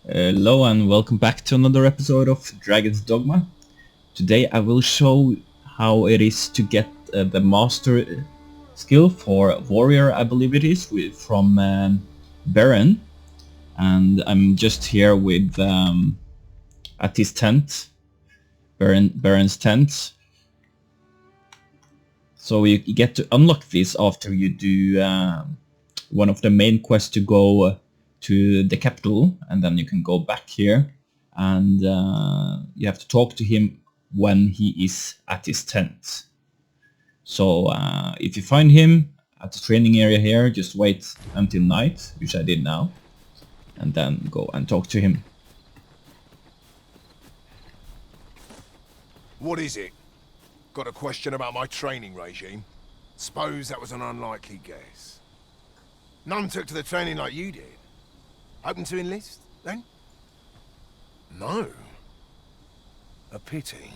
Hello and welcome back to another episode of Dragon's Dogma. Today I will show how it is to get the master skill for Warrior, I believe it is, from Beren. And I'm just here with at his tent, Beren's tent. So you get to unlock this after you do one of the main quests to go to the capital, and then you can go back here and you have to talk to him when he is at his tent. So if you find him at the training area here, just wait until night, which I did now, and then go and talk to him. What is it? Got a question about my training regime? Suppose that was an unlikely guess. None took to the training like you did. Open to enlist, then? No. A pity.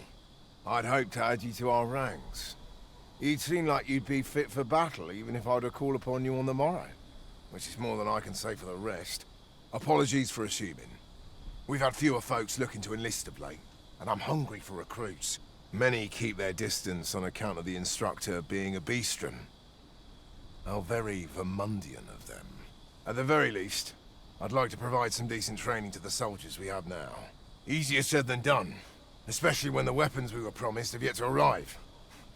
I'd hoped to add you to our ranks. You'd seem like you'd be fit for battle, even if I were to call upon you on the morrow. Which is more than I can say for the rest. Apologies for assuming. We've had fewer folks looking to enlist of late, and I'm hungry for recruits. Many keep their distance on account of the instructor being a beastren. How very Vermundian of them. At the very least, I'd like to provide some decent training to the soldiers we have now. Easier said than done, especially when the weapons we were promised have yet to arrive.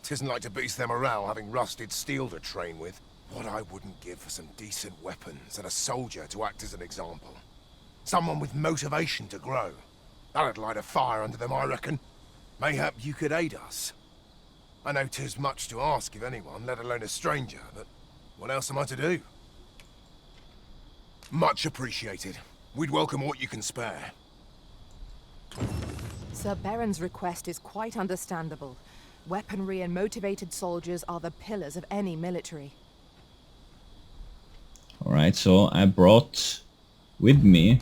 'Tisn't like to boost their morale having rusted steel to train with. What I wouldn't give for some decent weapons and a soldier to act as an example. Someone with motivation to grow. That'd light a fire under them, I reckon. Mayhap you could aid us. I know 'tis much to ask of anyone, let alone a stranger, but what else am I to do? Much appreciated. We'd welcome what you can spare. Sir Beren's request is quite understandable. Weaponry and motivated soldiers are the pillars of any military. Alright, so I brought with me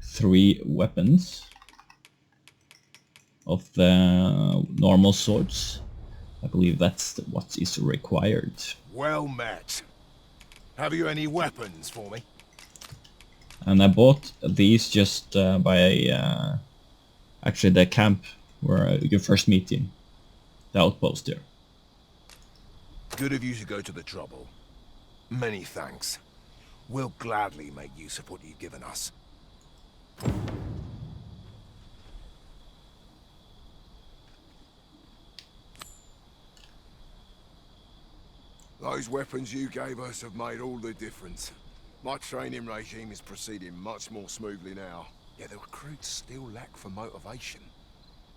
3 weapons of the normal swords. I believe that's what is required. Well met. Have you any weapons for me? And I bought these just by actually the camp where you first meet him. The outpost there. Good of you to go to the trouble. Many thanks. We'll gladly make use of what you've given us. Those weapons you gave us have made all the difference. My training regime is proceeding much more smoothly now. Yet the recruits still lack for motivation.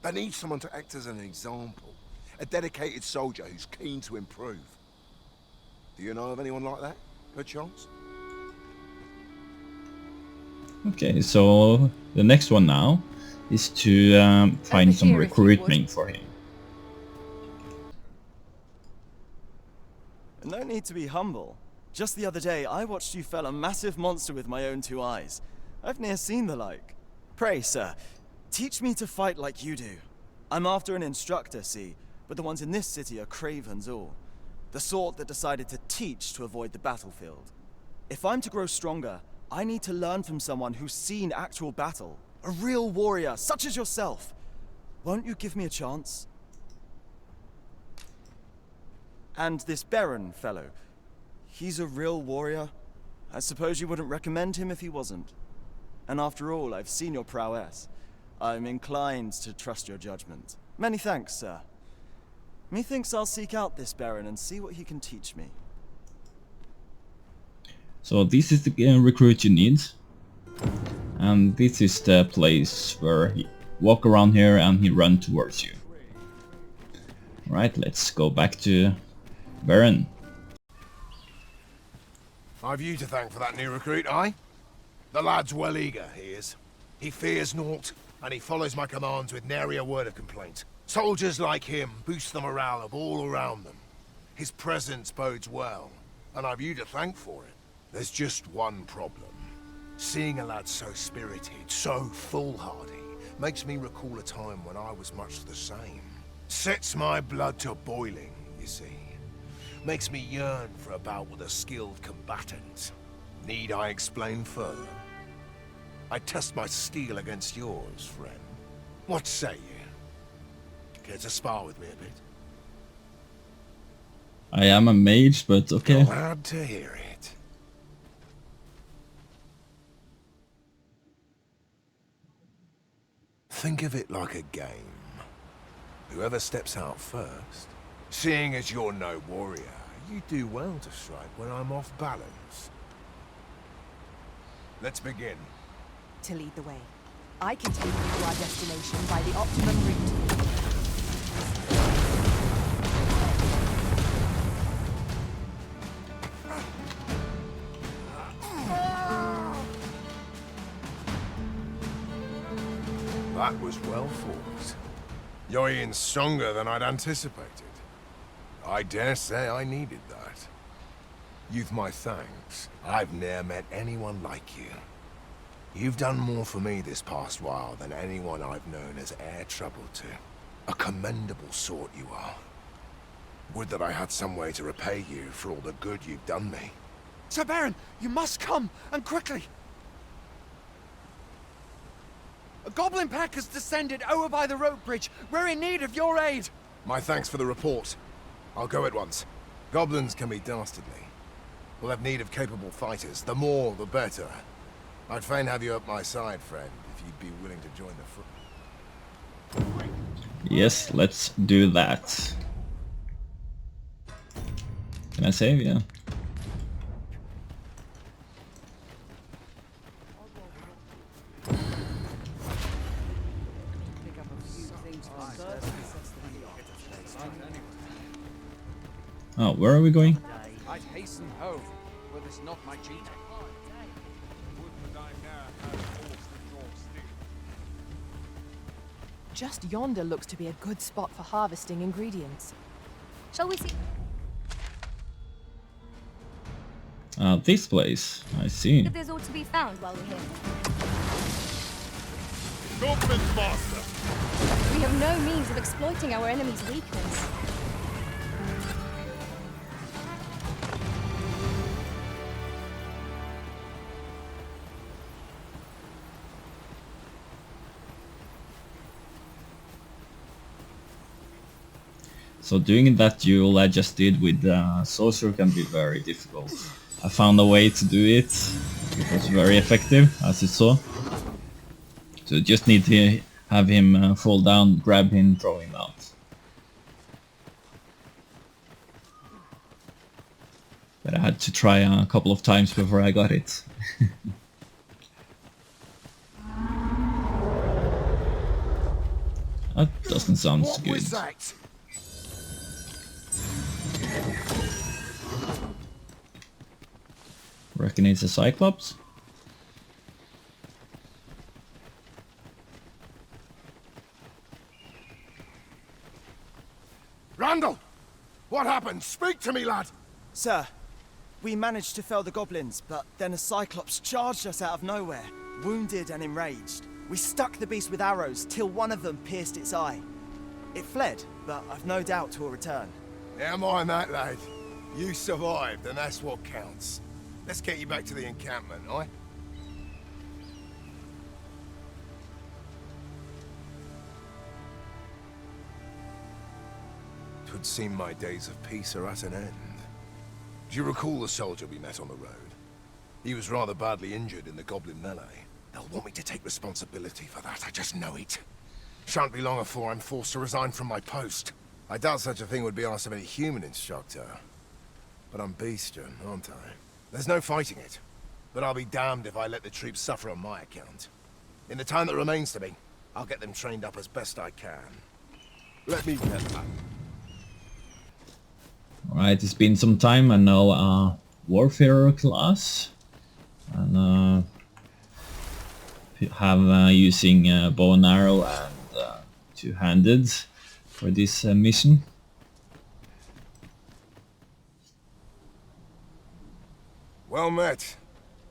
They need someone to act as an example. A dedicated soldier who's keen to improve. Do you know of anyone like that, perchance? Okay, so the next one now is to find some recruitment for him. No need to be humble. Just the other day, I watched you fell a massive monster with my own 2 eyes. I've ne'er seen the like. Pray, sir, teach me to fight like you do. I'm after an instructor, see, but the ones in this city are cravens all. The sort that decided to teach to avoid the battlefield. If I'm to grow stronger, I need to learn from someone who's seen actual battle. A real warrior, such as yourself. Won't you give me a chance? And this Beren fellow, he's a real warrior? I suppose you wouldn't recommend him if he wasn't. And after all, I've seen your prowess. I'm inclined to trust your judgment. Many thanks, sir. Methinks I'll seek out this Beren and see what he can teach me. So this is the recruit you need. And this is the place where he walk around here and he run towards you. Alright, let's go back to Beren. I've you to thank for that new recruit, aye? The lad's well eager, he is. He fears naught, and he follows my commands with nary a word of complaint. Soldiers like him boost the morale of all around them. His presence bodes well, and I've you to thank for it. There's just one problem. Seeing a lad so spirited, so foolhardy, makes me recall a time when I was much the same. Sets my blood to boiling, you see. Makes me yearn for a bout with a skilled combatant. Need I explain further? I'd test my steel against yours, friend. What say you? Care to spar with me a bit? I am a mage, but okay. Glad to hear it. Think of it like a game. Whoever steps out first. Seeing as you're no warrior, you do well to strike when I'm off balance. Let's begin. To lead the way. I can take you to our destination by the optimum route. That was well fought. You're even stronger than I'd anticipated. I dare say I needed that. You've my thanks. I've ne'er met anyone like you. You've done more for me this past while than anyone I've known has e'er troubled to. A commendable sort you are. Would that I had some way to repay you for all the good you've done me. Sir Beren, you must come, and quickly! A goblin pack has descended over by the rope bridge. We're in need of your aid! My thanks for the report. I'll go at once. Goblins can be dastardly. We'll have need of capable fighters. The more, the better. I'd fain have you at my side, friend, if you'd be willing to join the front. Yes, let's do that. Can I save? Yeah. Oh, where are we going? I'd hasten home, were this not my duty. Just yonder looks to be a good spot for harvesting ingredients. Shall we see? This place. I see. If there's ought to be found while we're here. Goblin Master! We have no means of exploiting our enemy's weakness. So doing that duel I just did with Sorcerer can be very difficult. I found a way to do it. It was very effective, as you saw. So you just need to have him fall down, grab him, throw him out. But I had to try a couple of times before I got it. That doesn't sound so good. What was that? Reckon it's a Cyclops? Randall! What happened? Speak to me, lad! Sir, we managed to fell the goblins, but then a Cyclops charged us out of nowhere, wounded and enraged. We stuck the beast with arrows till one of them pierced its eye. It fled, but I've no doubt 'twill return. Never mind that, lad. You survived, and that's what counts. Let's get you back to the encampment, aye? Twould seem my days of peace are at an end. Do you recall the soldier we met on the road? He was rather badly injured in the goblin melee. They'll want me to take responsibility for that, I just know it. Shan't be long before I'm forced to resign from my post. I doubt such a thing would be asked of any human instructor. But I'm bestian, aren't I? There's no fighting it. But I'll be damned if I let the troops suffer on my account. In the time that remains to me, I'll get them trained up as best I can. Let me get that. Alright, it's been some time. I know Warfare class. And have using bow and arrow and two-handed for this mission. Well met.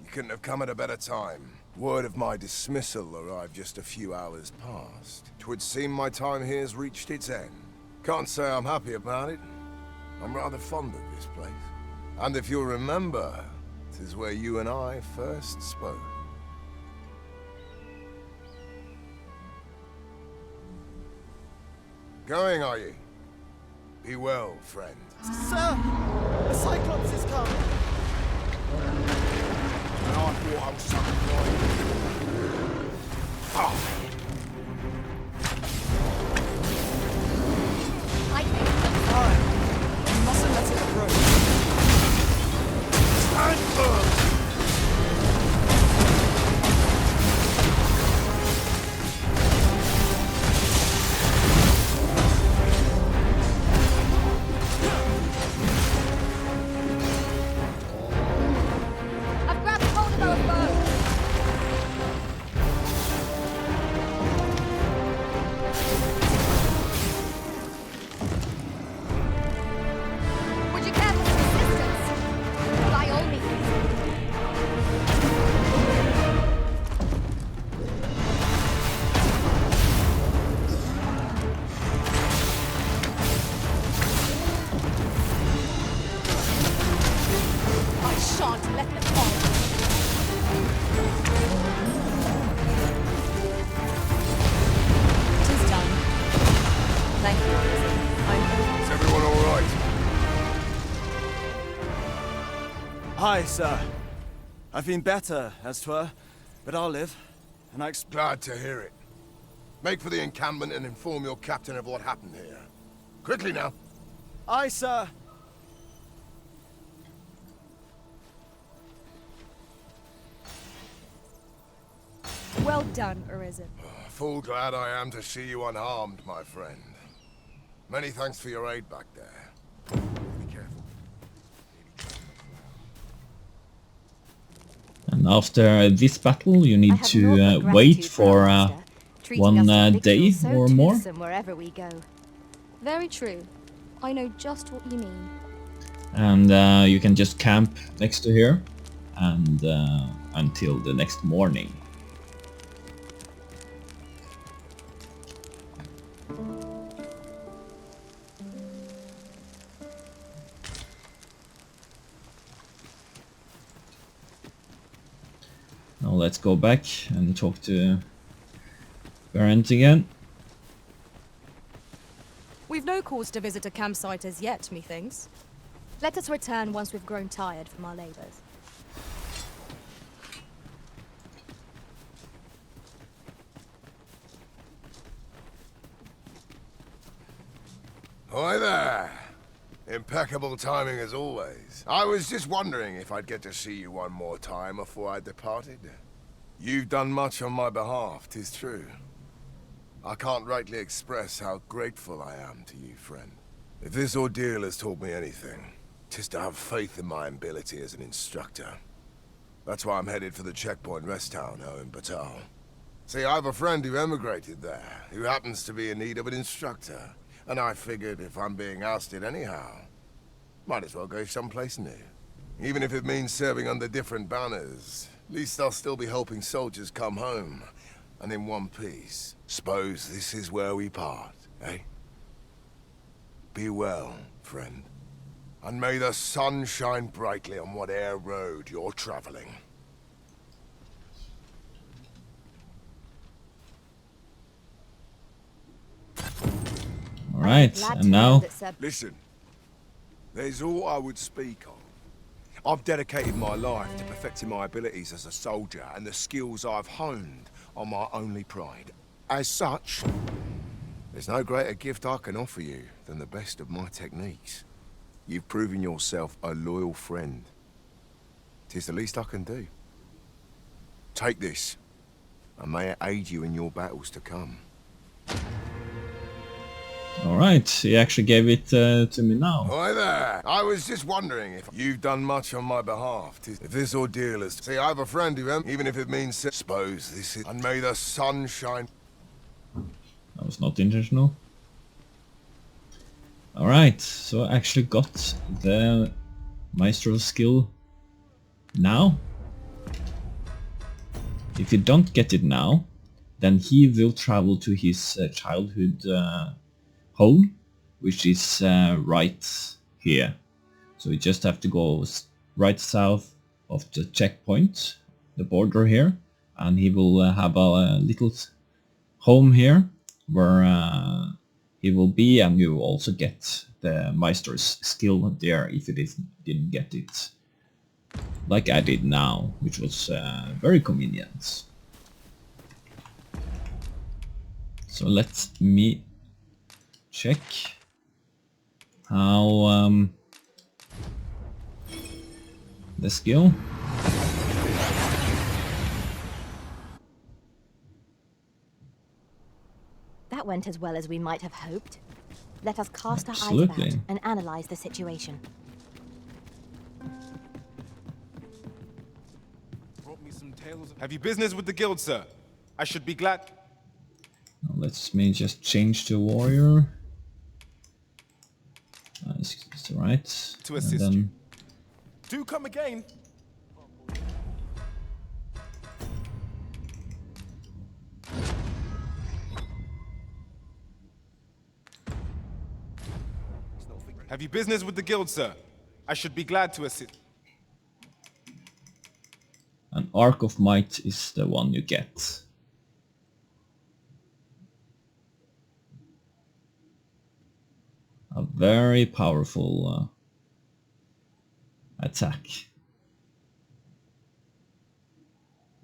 You couldn't have come at a better time. Word of my dismissal arrived just a few hours past. 'Twould seem my time here's reached its end. Can't say I'm happy about it. I'm rather fond of this place. And if you'll remember, 'tis where you and I first spoke. Going, are you? Be well, friend. Sir, the Cyclops is come. And I thought I was something right. Ah! I think Alright, we mustn't let it approach. Stand firm! I've grabbed hold of our bow. Would you care for some assistance? By all means. I shan't let them fall. Tis done. Thank you. Is everyone alright? Aye, sir. I've been better, as 'twere, but I'll live, and I Glad to hear it. Make for the encampment and inform your captain of what happened here. Quickly now. Aye, sir. Well done, Arisen. Full glad I am to see you unharmed, my friend. Many thanks for your aid back there. Be careful. And after this battle, you I need have to naught but wait gratitude for our master, treating one us to day victuals so or more. toothsome wherever we go. Very true. I know just what you mean. And you can just camp next to here and until the next morning. Now let's go back and talk to Beren again. We've no cause to visit a campsite as yet, methinks. Let us return once we've grown tired from our labours. Hi there. Impeccable timing as always. I was just wondering if I'd get to see you one more time before I departed. You've done much on my behalf, 'tis true. I can't rightly express how grateful I am to you, friend. If this ordeal has taught me anything, 'tis to have faith in my ability as an instructor. That's why I'm headed for the checkpoint rest town in Batal. See, I have a friend who emigrated there, who happens to be in need of an instructor. And I figured if I'm being ousted anyhow, might as well go someplace new. Even if it means serving under different banners, at least I'll still be helping soldiers come home, and in one piece. Suppose this is where we part, eh? Be well, friend. And may the sun shine brightly on whate'er road you're traveling. Alright, Glad to and know now that Sir Listen, there's all I would speak of. I've dedicated my life to perfecting my abilities as a soldier, and the skills I've honed are my only pride. As such, there's no greater gift I can offer you than the best of my techniques. You've proven yourself a loyal friend. 'Tis the least I can do. Take this, and may it aid you in your battles to come. alright, he actually gave it to me now. Hi there. I was just wondering if you've done much on my behalf. If this ordeal is... See, I have a friend who, even if it means... Suppose this is... And may the sun shine... That was not intentional. Alright, so I actually got the Maestro skill now. If you don't get it now, then he will travel to his childhood home, which is right here. So we just have to go right south of the checkpoint, the border here, and he will have a little home here where he will be, and you will also get the Meister's skill there if you didn't get it like I did now, which was very convenient. So let me check how the skill. That went as well as we might have hoped. Let us cast our eyes Absolutely. about and analyze the situation. Brought me some tales. Have you business with the guild, sir? I should be glad. Now let's me just change to warrior. It's right. To assist you. Do come again. Have you business with the guild, sir? I should be glad to assist. An Arc of Might is the one you get. A very powerful attack.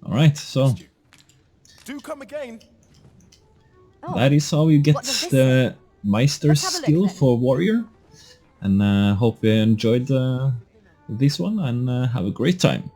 Alright, so Do come again. Oh, that is how you get what does this the Meister's Let's have a look skill then. for warrior. And hope you enjoyed this one, and have a great time.